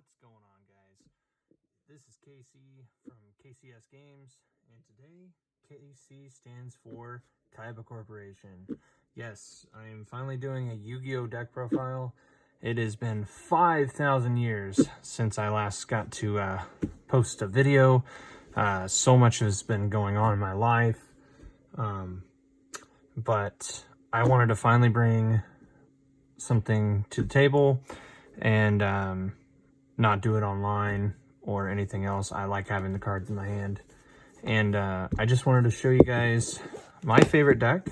What's going on, guys? This is KC from KCS Games, and today KC stands for Kaiba Corporation. Yes, I am finally doing a Yu-Gi-Oh deck profile. It has been 5,000 years since I last got to post a video. So much has been going on in my life, but I wanted to finally bring something to the table and not do it online or anything else. I like having the cards in my hand, and I just wanted to show you guys my favorite deck.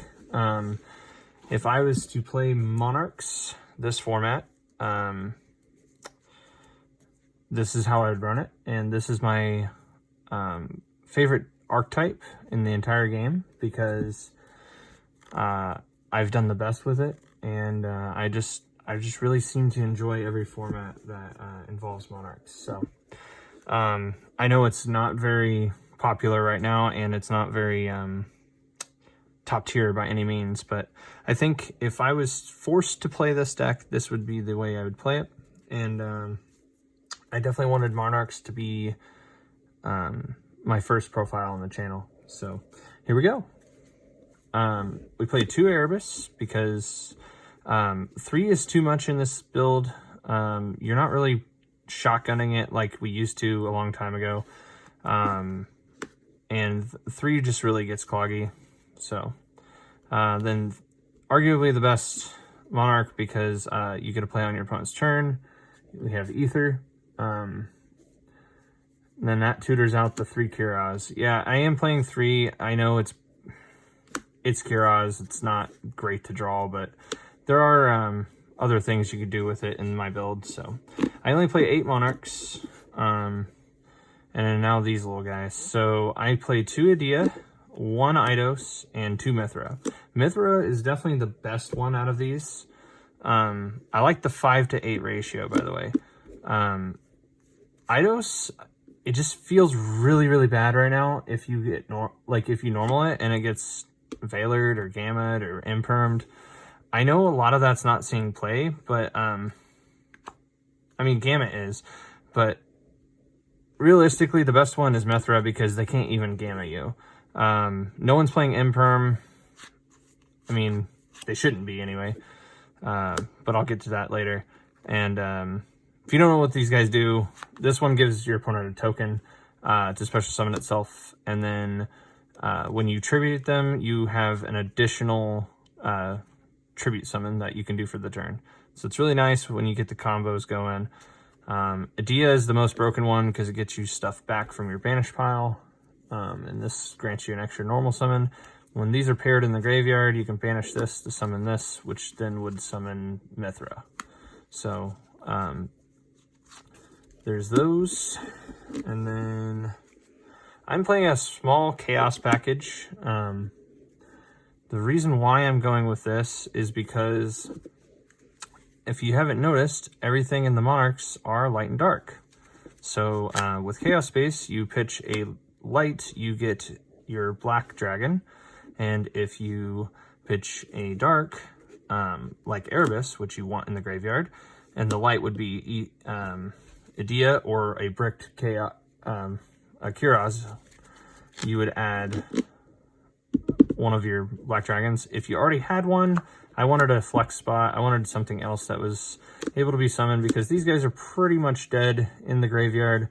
If I was to play Monarchs, this format, this is how I would run it, and this is my favorite archetype in the entire game because I've done the best with it, and I just really seem to enjoy every format that involves Monarchs. So I know it's not very popular right now, and it's not very top tier by any means, but I think if I was forced to play this deck, this would be the way I would play it. And I definitely wanted Monarchs to be my first profile on the channel. So here we go. We played 2 Erebus because 3 is too much in this build. You're not really shotgunning it like we used to a long time ago. And 3 just really gets cloggy. So then arguably the best Monarch because you get to play on your opponent's turn. We have Ether. And then that tutors out the 3 Kiraz. Yeah, I am playing 3. I know it's Kiraz. It's not great to draw, but there are other things you could do with it in my build. So I only play 8 Monarchs, and now these little guys. So I play 2 Idea, 1 Eidos, and 2 Mithra. Mithra is definitely the best one out of these. I like the 5-to-8 ratio, by the way. Eidos, it just feels really bad right now if you get if you normal it and it gets Veilered or Gammed or Impermed. I know a lot of that's not seeing play, but I mean Gamut is, but realistically the best one is Mithra because they can't even Gamut you. No one's playing Imperm. I mean, they shouldn't be anyway, but I'll get to that later. And if you don't know what these guys do, this one gives your opponent a token to special summon itself, and then when you tribute them, you have an additional tribute summon that you can do for the turn. So it's really nice when you get the combos going. Idea is the most broken one because it gets you stuff back from your banish pile, and this grants you an extra normal summon. When these are paired in the graveyard, you can banish this to summon this, which then would summon Mithra. So there's those, and then I'm playing a small chaos package. The reason why I'm going with this is because if you haven't noticed, everything in the Monarchs are light and dark. So with Chaos Space, you pitch a light, you get your black dragon. And if you pitch a dark, like Erebus, which you want in the graveyard, and the light would be Idea or a bricked Chaos, a Kiraz, you would add one of your black dragons. If you already had one, I wanted a flex spot. I wanted something else that was able to be summoned because these guys are pretty much dead in the graveyard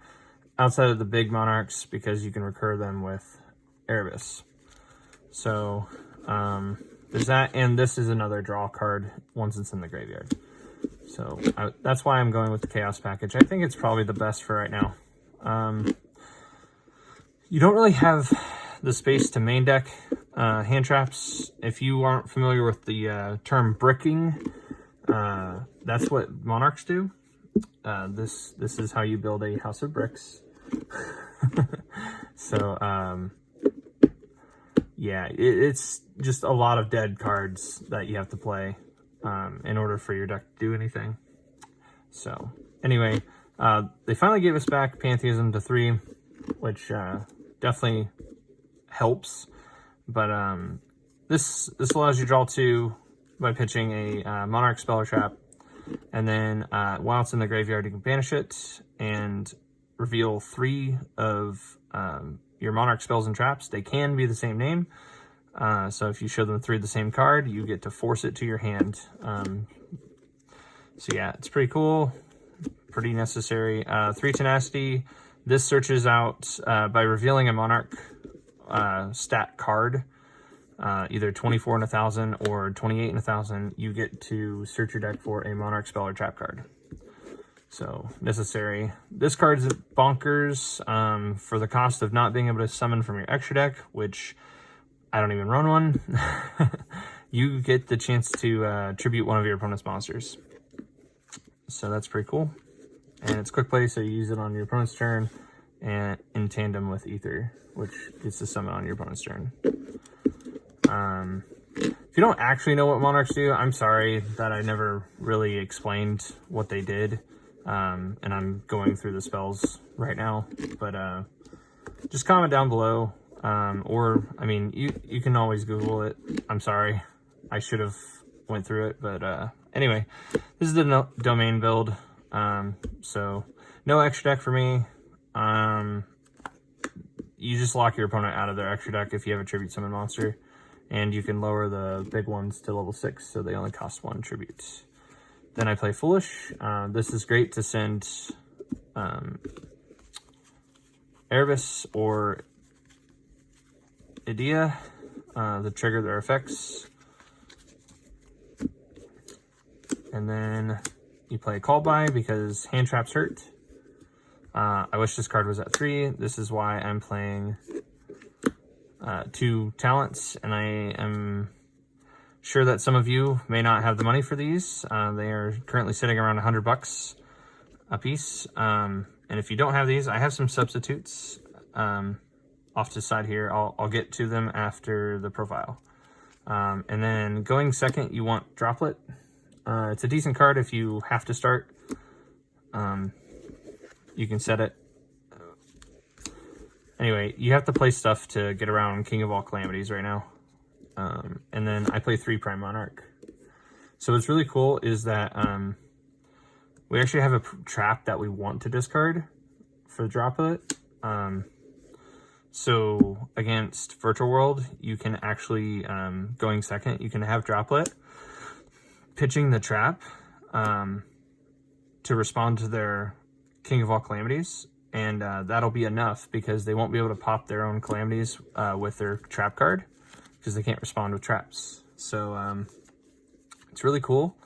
outside of the big Monarchs because you can recur them with Erebus. So there's that, and this is another draw card once it's in the graveyard. So that's why I'm going with the Chaos package. I think it's probably the best for right now. You don't really have the space to main deck hand traps. If you aren't familiar with the term bricking, that's what Monarchs do. This is how you build a house of bricks. So yeah, it's just a lot of dead cards that you have to play in order for your deck to do anything. So anyway, they finally gave us back Pantheism to 3, which definitely helps, but this allows you to draw 2 by pitching a Monarch Speller Trap, And then while it's in the graveyard, you can banish it and reveal 3 of your Monarch spells and traps. They can be the same name. So if you show them 3 of the same card, you get to force it to your hand. So yeah, it's pretty cool, pretty necessary. 3 tenacity. This searches out by revealing a Monarch stat card, either 24 in 1,000 or 28 in 1,000. You get to search your deck for a Monarch spell or trap card. So necessary. This card's bonkers for the cost of not being able to summon from your extra deck, which I don't even run one. You get the chance to tribute one of your opponent's monsters. So that's pretty cool. And it's quick play, so you use it on your opponent's turn and in tandem with Ether, which gets to summon on your opponent's turn. If you don't actually know what Monarchs do, I'm sorry that I never really explained what they did. And I'm going through the spells right now, but just comment down below. Or, I mean, you can always Google it. I'm sorry. I should have went through it, but anyway, this is the domain build. So no extra deck for me. You just lock your opponent out of their extra deck if you have a tribute summon monster, and you can lower the big ones to level 6, so they only cost 1 tribute. Then I play Foolish. This is great to send Erebus or Idea to trigger their effects. And then you play Call By because hand traps hurt. I wish this card was at 3. This is why I'm playing 2 talents, and I am sure that some of you may not have the money for these. They are currently sitting around $100 a piece. And if you don't have these, I have some substitutes off to the side here. I'll get to them after the profile. And then going second, you want Droplet. It's a decent card if you have to start. You can set it. Anyway, you have to play stuff to get around King of all Calamities right now. And then I play 3 Prime Monarch. So what's really cool is that we actually have a trap that we want to discard for the Droplet. So against Virtual World, you can actually, going second, you can have Droplet pitching the trap to respond to their King of all Calamities, and that'll be enough because they won't be able to pop their own Calamities with their trap card because they can't respond with traps. So it's really cool,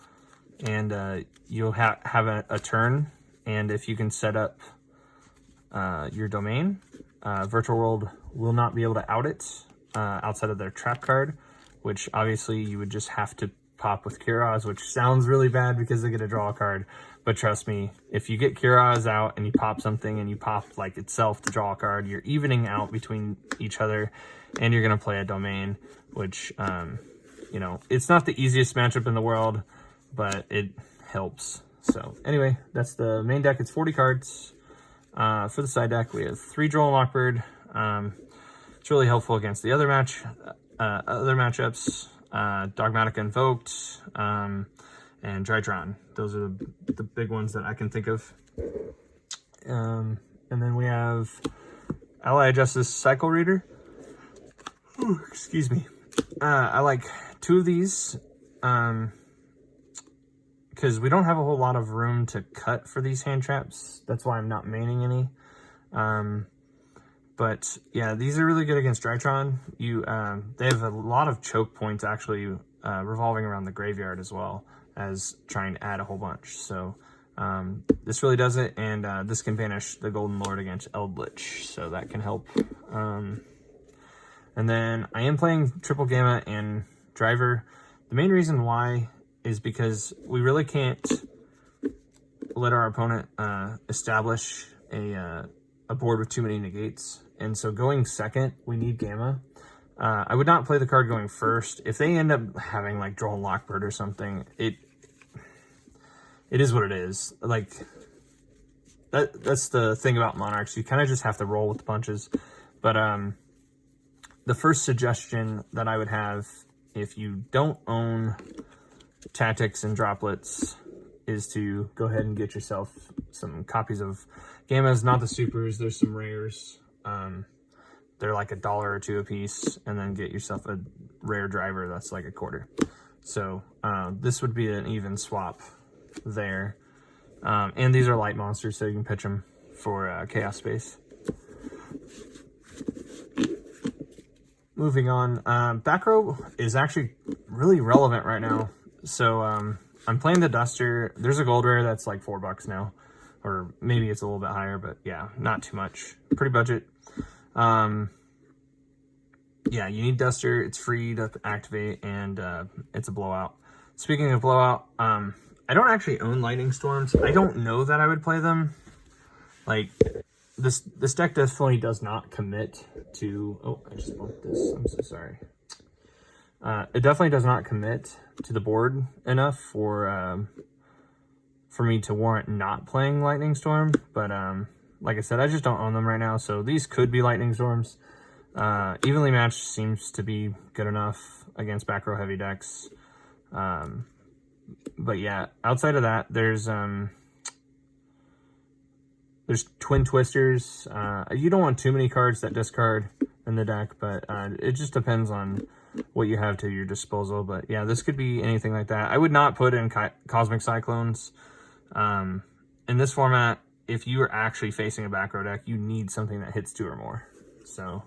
and you'll have a turn, and if you can set up your domain, Virtual World will not be able to out it outside of their trap card, which obviously you would just have to pop with Kuraz, which sounds really bad because they get to draw a card. But trust me, if you get Kuraz out and you pop something and you pop like itself to draw a card, you're evening out between each other, and you're going to play a domain, which, you know, it's not the easiest matchup in the world, but it helps. So anyway, that's the main deck. It's 40 cards. For the side deck, we have 3 Droll and Lockbird. It's really helpful against the other matchups. Dogmatica Invoked, and Drytron. Those are the big ones that I can think of. And then we have Ally Justice Cycle Reader. Ooh, excuse me. I like 2 of these because we don't have a whole lot of room to cut for these hand traps. That's why I'm not maining any. But yeah, these are really good against Drytron. They have a lot of choke points actually revolving around the graveyard as well as trying to add a whole bunch. So this really does it, and this can banish the Golden Lord against Eldritch, so that can help. And then I am playing Triple Gamma and Driver. The main reason why is because we really can't let our opponent establish a board with too many negates, and so going second, we need Gamma. I would not play the card going first. If they end up having like Droll and Lockbird or something, it is what it is. Like that's the thing about Monarchs. You kind of just have to roll with the punches. But the first suggestion that I would have if you don't own Tactics and Droplets is to go ahead and get yourself some copies of Gammas, not the supers. There's some rares. They're like $1 or $2 a piece, and then get yourself a rare driver that's like $0.25. So this would be an even swap there. And these are light monsters, so you can pitch them for chaos space. Moving on, back row is actually really relevant right now. So I'm playing the Duster. There's a gold rare that's like $4 now, or maybe it's a little bit higher, but yeah, not too much. Pretty budget. Yeah, you need Duster. It's free to activate, and it's a blowout. Speaking of blowout, I don't actually own Lightning Storms. I don't know that I would play them. Like, this deck definitely does not commit to... Oh, I just bumped this. I'm so sorry. It definitely does not commit to the board enough for me to warrant not playing Lightning Storm. But like I said, I just don't own them right now. So these could be Lightning Storms. Evenly matched seems to be good enough against back row heavy decks. But yeah, outside of that, there's Twin Twisters. You don't want too many cards that discard in the deck, but it just depends on what you have to your disposal. But yeah, this could be anything like that. I would not put in Cosmic Cyclones. In this format, if you are actually facing a back row deck, you need something that hits 2 or more. So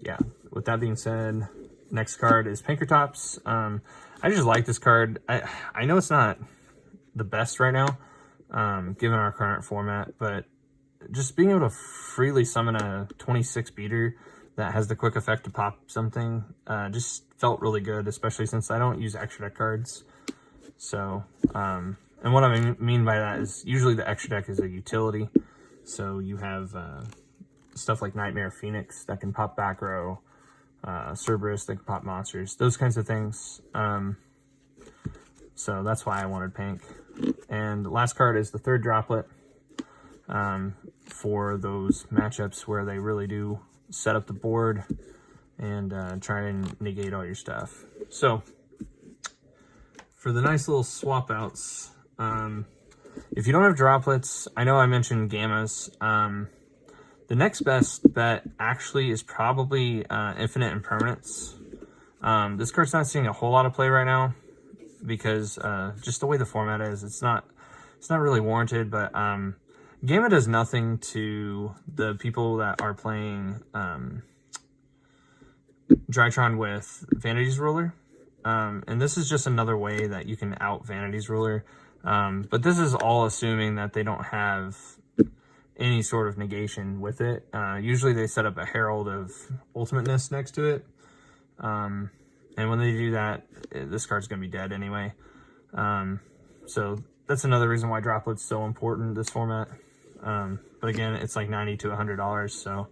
yeah, with that being said, next card is Pinkertops. I just like this card. I know it's not the best right now, given our current format, but just being able to freely summon a 26 beater that has the quick effect to pop something just felt really good, especially since I don't use extra deck cards. So, and what I mean by that is usually the extra deck is a utility. So you have stuff like Nightmare Phoenix that can pop back row, Cerberus that can pop monsters, those kinds of things. So that's why I wanted pink. And the last card is the third droplet for those matchups where they really do set up the board and try and negate all your stuff. So for the nice little swap outs, if you don't have droplets, I know I mentioned Gammas. The next best bet actually is probably Infinite Impermanence. This card's not seeing a whole lot of play right now because just the way the format is, it's not really warranted. But Gamma does nothing to the people that are playing Drytron with Vanity's Ruler. And this is just another way that you can out Vanity's Ruler. But this is all assuming that they don't have any sort of negation with it. Usually they set up a Herald of Ultimateness next to it. And when they do that, this card's going to be dead anyway. So that's another reason why Droplet's so important in this format. But again, it's like $90 to $100, so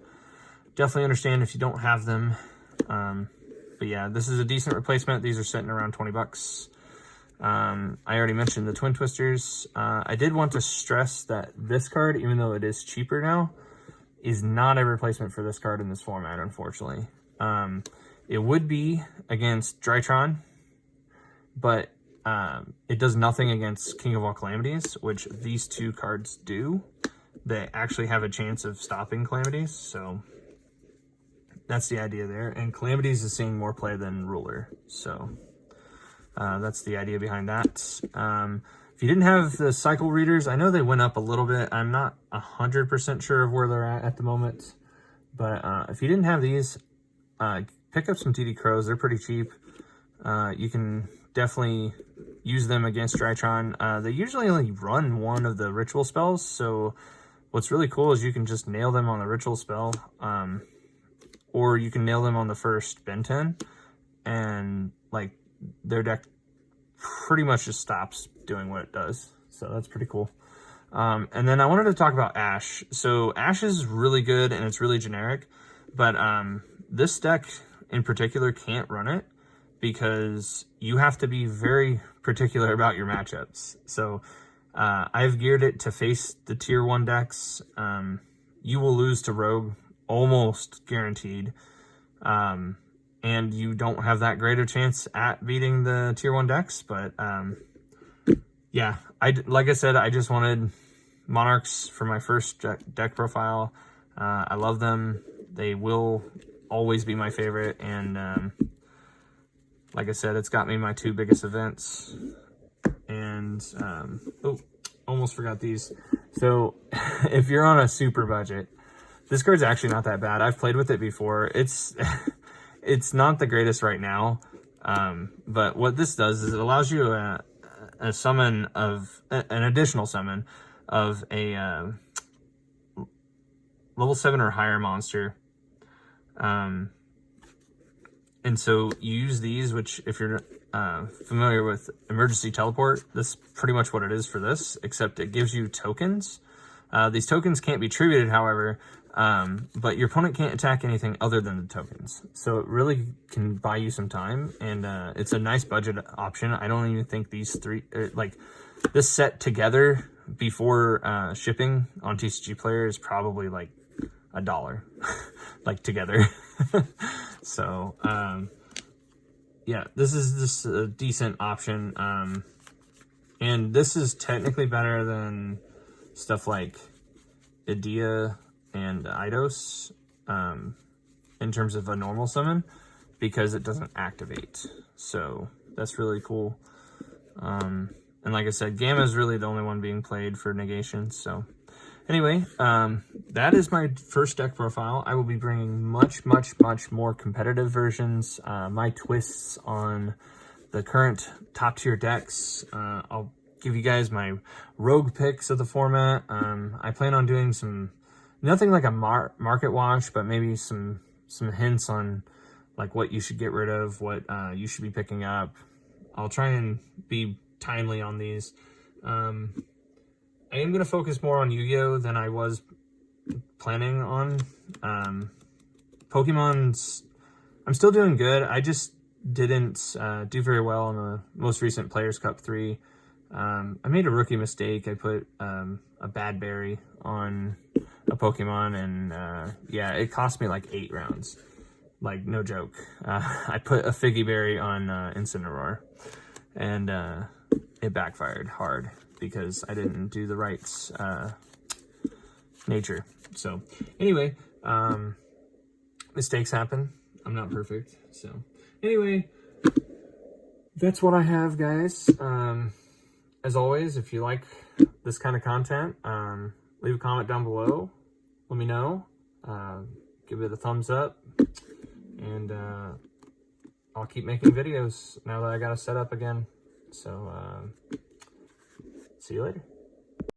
definitely understand if you don't have them. But yeah, this is a decent replacement. These are sitting around $20. I already mentioned the Twin Twisters. I did want to stress that this card, even though it is cheaper now, is not a replacement for this card in this format, unfortunately. It would be against Drytron, but it does nothing against King of All Calamities, which these two cards do. They actually have a chance of stopping Calamities, so that's the idea there. And Calamities is seeing more play than Ruler, so that's the idea behind that. If you didn't have the cycle readers, I know they went up a little bit. I'm not 100% sure of where they're at the moment, but if you didn't have these, pick up some TD Crows. They're pretty cheap. You can definitely use them against Drytron. They usually only run one of the ritual spells, so what's really cool is you can just nail them on the ritual spell, or you can nail them on the first Ben 10, and like their deck pretty much just stops doing what it does. So that's pretty cool. And then I wanted to talk about Ash. So Ash is really good and it's really generic, but this deck in particular can't run it because you have to be very particular about your matchups. So I've geared it to face the tier 1 decks. You will lose to Rogue, almost guaranteed. And you don't have that great a chance at beating the tier 1 decks, but yeah, like I said, I just wanted Monarchs for my first deck profile. I love them. They will always be my favorite, and like I said, it's got me my 2 biggest events. And oh, almost forgot these. So if you're on a super budget, this card's actually not that bad. I've played with it before. It's not the greatest right now, but what this does is it allows you a summon of an additional summon of a level 7 or higher monster. And so you use these, which if you're familiar with emergency teleport, this is pretty much what it is for this, except it gives you tokens. These tokens can't be tributed, however, but your opponent can't attack anything other than the tokens. So it really can buy you some time, and it's a nice budget option. I don't even think these three, like this set together before shipping on TCG Player is probably like $1, like together. So, yeah, this is a decent option. And this is technically better than stuff like Idea and Eidos, in terms of a normal summon, because it doesn't activate. So that's really cool. And like I said, Gamma is really the only one being played for negation. So anyway, that is my first deck profile. I will be bringing much more competitive versions, my twists on the current top tier decks. I'll give you guys my rogue picks of the format. I plan on doing nothing like a market watch, but maybe some hints on like what you should get rid of, what you should be picking up. I'll try and be timely on these. I am going to focus more on Yu-Gi-Oh! Than I was planning on. Pokemon's, I'm still doing good. I just didn't do very well in the most recent Players' Cup 3. I made a rookie mistake. I put a bad berry on a Pokemon, and yeah, it cost me like 8 rounds. Like, no joke. I put a Figgy Berry on Incineroar, and it backfired hard because I didn't do the right nature. So anyway, mistakes happen. I'm not perfect. So anyway, that's what I have, guys. As always, if you like this kind of content, leave a comment down below. Let me know. Give it a thumbs up. And I'll keep making videos now that I got it set up again. So see you later.